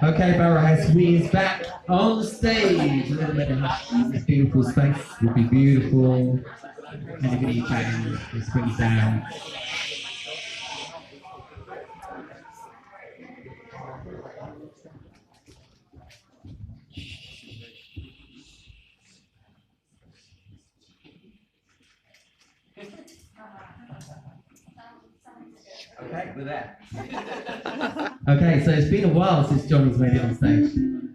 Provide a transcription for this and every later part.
Okay, Barrel House We is back on the stage. A little bit of hush in this beautiful space would be beautiful. Anybody can just bring it down. Okay, we're there. Okay, so it's been a while since Johnny's made it on stage.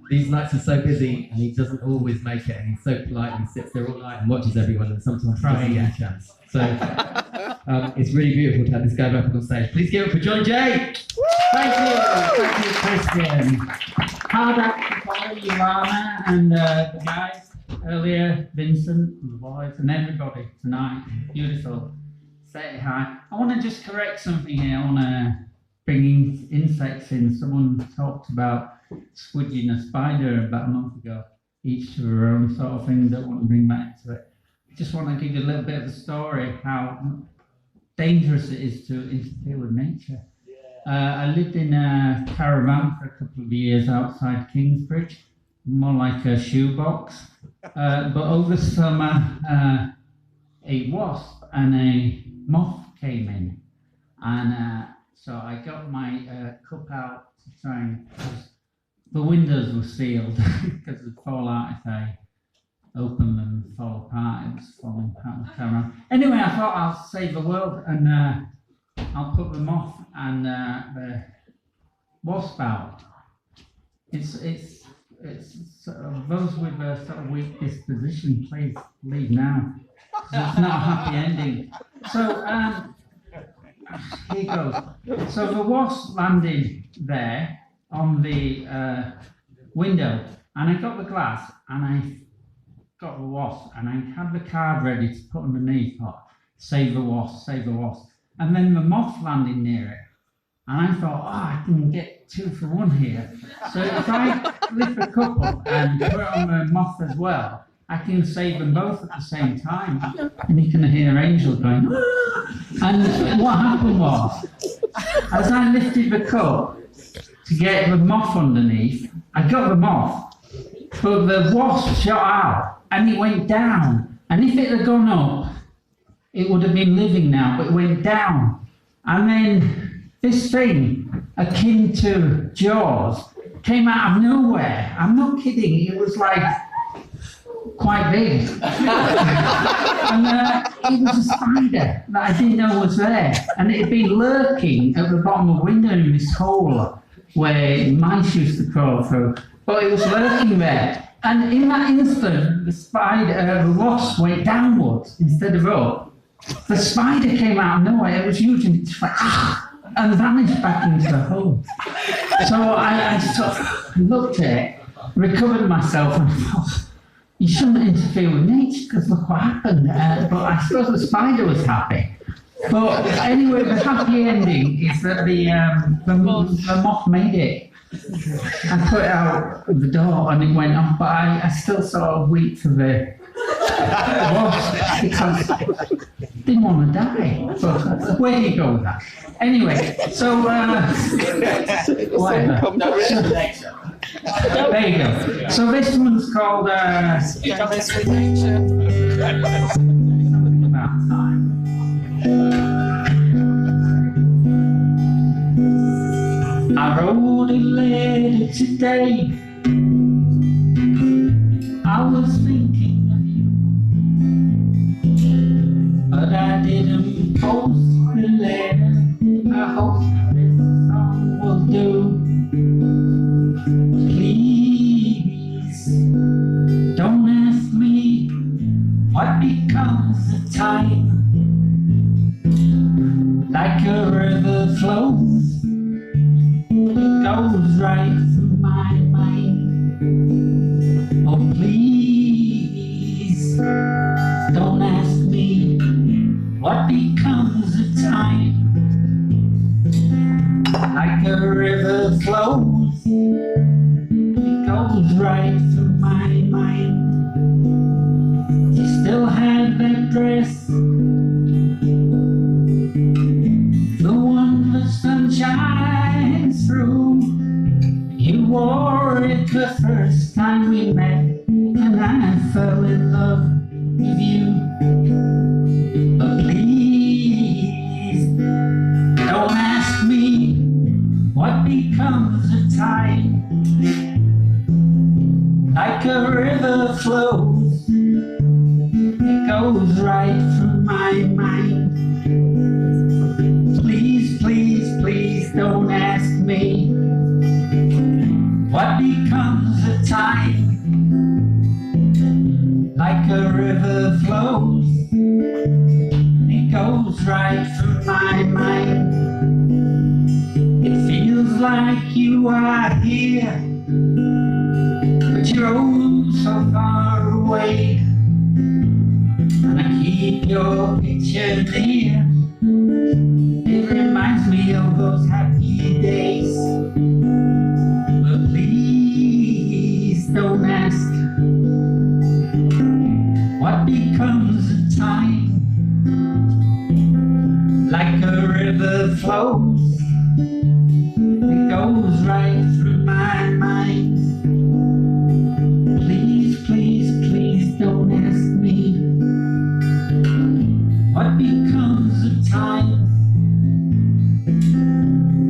These nights are so busy and he doesn't always make it, and he's so polite and he sits there all night and watches everyone and sometimes doesn't get a chance. So it's really beautiful to have this guy back on stage. Please give it for John J. Thank you, Christian. Hard up to follow you, Lana, and the guys earlier, Vincent, and the boys, and everybody tonight. Beautiful. Say hi. I want to just correct something here on bringing insects in. Someone talked about squidging a spider about a month ago, each to their own sort of thing. Don't want to bring back to it. Just want to give you a little bit of a story how dangerous it is to interfere with nature. I lived in a caravan for a couple of years outside Kingsbridge, more like a shoebox. But over summer, a wasp and a moth came in, and so I got my cup out to try and, the windows were sealed because they'd fall out if I opened them and fall apart. It was falling apart the camera. Anyway, I thought I'll save the world, and I'll put the moth and the wasp out. It's sort of those with a sort of weak disposition, please leave now. So it's not a happy ending. So here goes. So the wasp landed there on the window, and I got the glass and I got the wasp, and I had the card ready to put underneath, save the wasp, save the wasp. And then the moth landed near it, and I thought, I can get 2 for 1 here. So if I lift the cup up and put it on the moth as well, I can save them both at the same time. And you can hear Angel going, and what happened was, as I lifted the cup to get the moth underneath, I got the moth, but the wasp shot out and it went down. And if it had gone up, it would have been living now, but it went down. And then this thing, akin to Jaws, came out of nowhere. I'm not kidding, it was like quite big. And it was a spider that I didn't know was there. And it had been lurking at the bottom of the window in this hole where mice used to crawl through. But it was lurking there. And in that instant, the wasp went downwards instead of up. The spider came out of nowhere. It was huge, and it just went, and vanished back into the hole. So I sort of looked at it, recovered myself, and thought, you shouldn't interfere with nature because look what happened. But I suppose the spider was happy. But anyway, the happy ending is that the moth made it. I put it out of the door and it went off, but I still sort of weep for the wasp because I didn't want to die. But where do you go with that? Anyway, so whatever. There you go. So this one's called Something About Time. I wrote a letter today. I was thinking of you, but I didn't post the letter. I hope this song will do. Please don't ask me what becomes of time. Like a river flows, it goes right through my mind. Oh, please don't ask me what becomes of time. Like a river flows, it goes right through my mind. You still have that dress, the one the sun shines through. the first time we met, and I fell in love with you. But please don't ask me what becomes of time. Like a river flows, it goes right through my mind. Please, please, please don't ask me what becomes of time. Like a river flows, it goes right through my mind. It feels like you are here, but you're oh so far away. And I keep your picture near. It reminds me of those happy days. But please don't ask what becomes of time. Like a river flows, it goes right through my mind. Please, please, please don't ask me what becomes of time.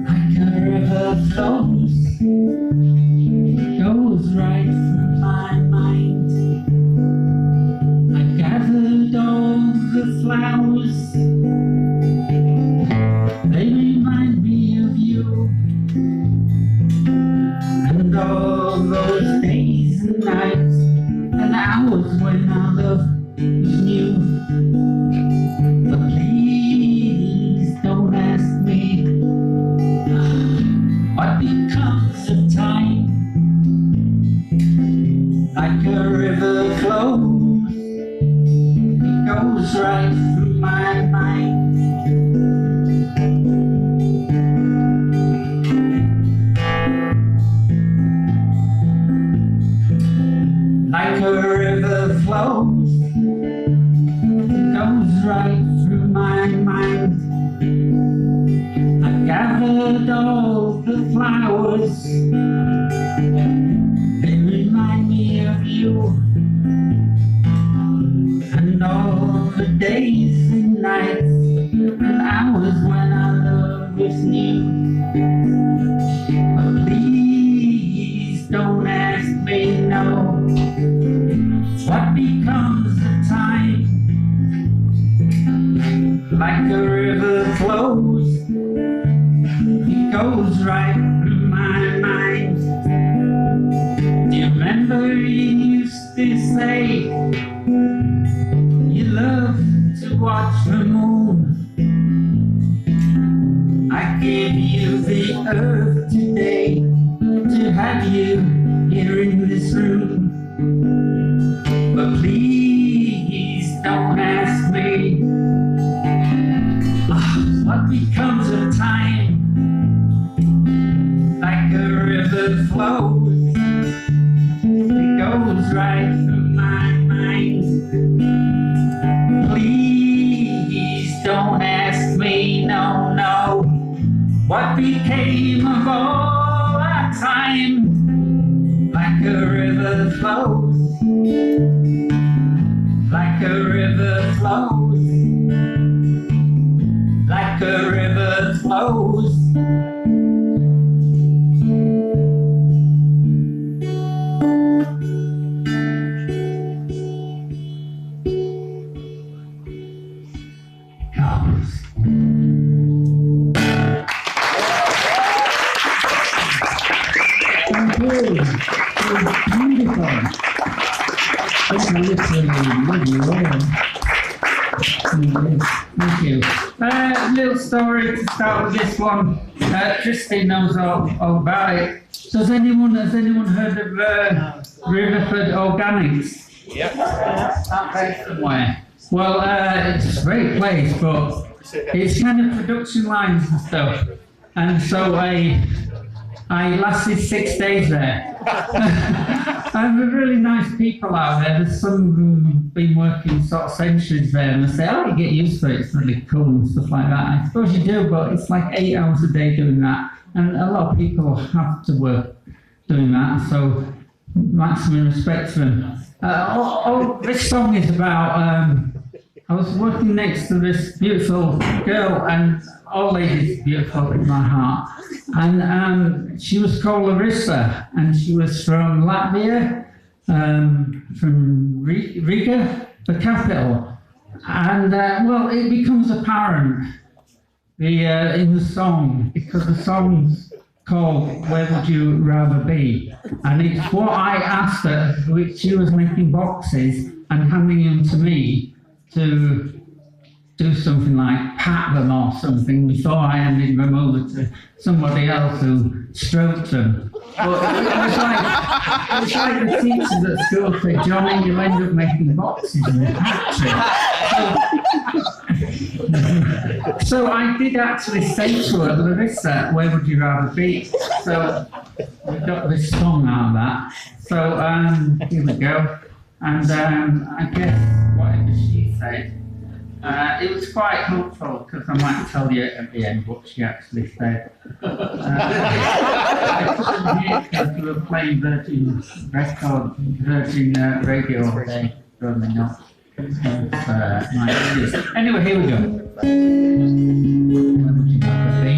Like a river flows, it goes right through my mind. I gathered all the flowers, they remind me of you. And all those days and nights and hours when our love was new. But please don't ask me what becomes of time. Like a river flows, it goes right through my mind. Like a river flows, it goes right through my mind. I gathered all the flowers, they remind me of you. And all the days and nights and hours when our love was new. But please don't ask me no. What becomes of time? Like a river flows, it goes right through my mind. Do you remember you used to say you love to watch the moon? I give you the earth today to have you here in this room. But please don't ask me what becomes of time. Like a river flows, it goes right through my mind. Please don't ask me, no, no, what became of all our time. Like a river flows, like a river flows, like a river flows. Thank you. Beautiful. That's a literally lovely. Thank you. Little story to start with this one. Christine knows all about it. So has anyone heard of Riverford Organics? Yep. Out there somewhere. Well, it's a great place, but it's kind of production lines and stuff. And so I lasted 6 days there. And they're really nice people out there. There's some of them who've been working sort of centuries there, and they say, oh, you get used to it, it's really cool and stuff like that. I suppose you do, but it's like 8 hours a day doing that. And a lot of people have to work doing that. So maximum respect to him. This song is about, I was working next to this beautiful girl, and old lady's beautiful in my heart, and she was called Larissa, and she was from Latvia, from Riga, the capital. And well, it becomes apparent in the song, because the song's called "Where Would You Rather Be," and it's what I asked her, which she was making boxes and handing them to me to do something like pat them or something before I handed them over to somebody else who stroked them. But it was like the teachers at school said, "Johnny, you end up making boxes in the factory." So I did actually say to her, "Larissa, where would you rather be?" So we got this song out of that. So here we go. And I guess whatever she said, it was quite helpful, because I might tell you at the end what she actually said. I couldn't hear because we were playing Virgin radio all day, probably not. My excuse. Anyway, here we go. Where would you rather be?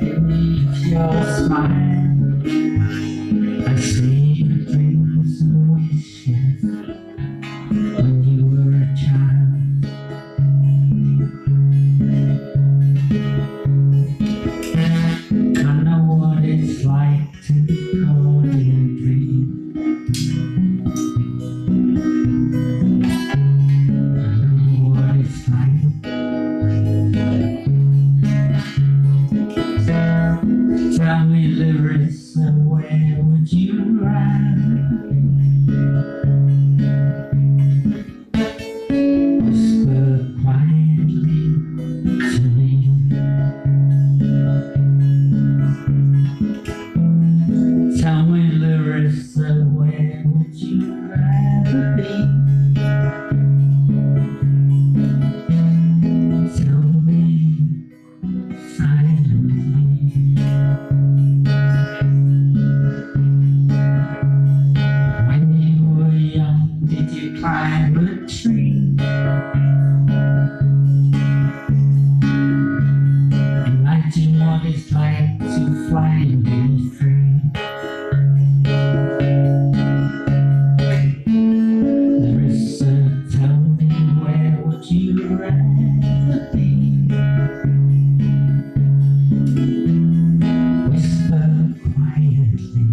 Beneath your smile, I see your dreams and wishes when you were a child. I know what it's like to be caught in a dream. I know what it's like. Tell me, Larissa, where would you rather? Whisper quietly to me. Tell me, Larissa, where would you rather be? Tell me silently. Climb a tree. Imagine what it's like to fly and be free. Larissa, tell me, where would you rather be? Whisper quietly.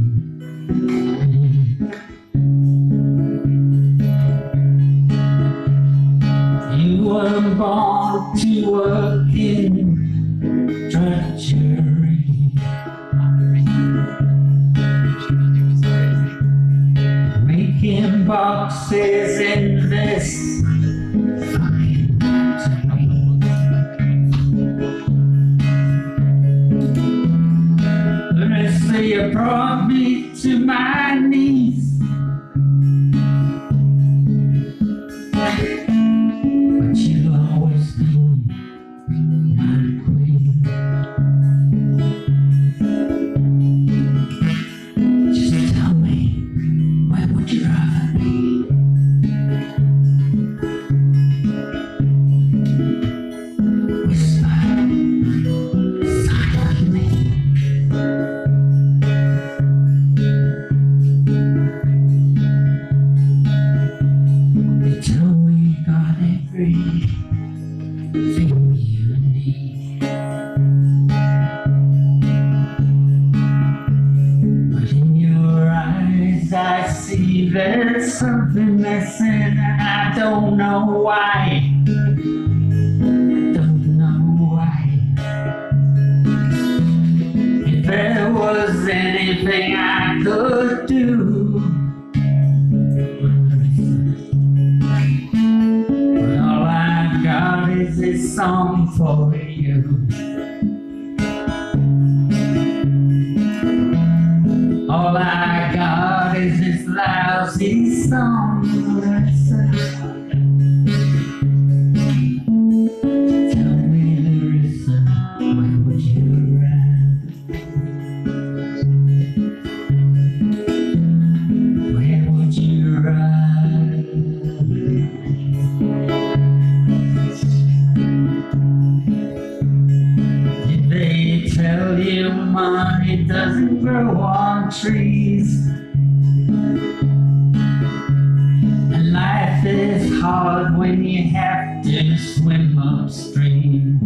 You were born to work in drudgery, making boxes in this fine factory. Larissa, you brought me to my knees. You'll always be my queen. Just tell me, where would you rather be? Whisper silently. You tell me you got everything you need, but in your eyes I see there's something missing, and I don't know why. I don't know why. If there was anything I could do, is this song for you? All I got is this life. song, Larissa. Tell me, Larissa, where would you ride? Where would you ride? Did they tell you money doesn't grow on trees? And life is hard when you have to swim upstream.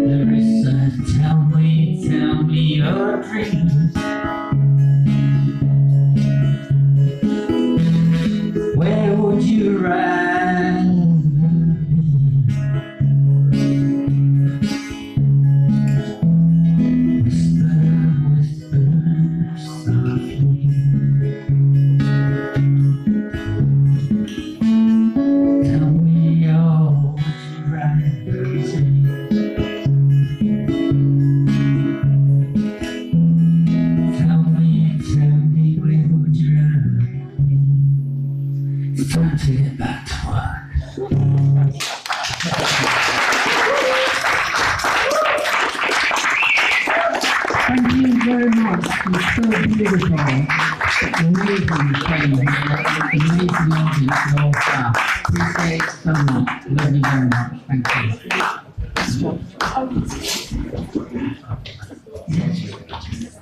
Larissa, tell me your dreams. Where would you ride? Whisper, whisper softly. Tell me, oh, would you ride? Tell me, where would you ride? It's time to get back to work. Thank you very much. It's so beautiful. Amazing playing here. Amazing audience and all staff. Appreciate it so much. Love you very much. Thank you.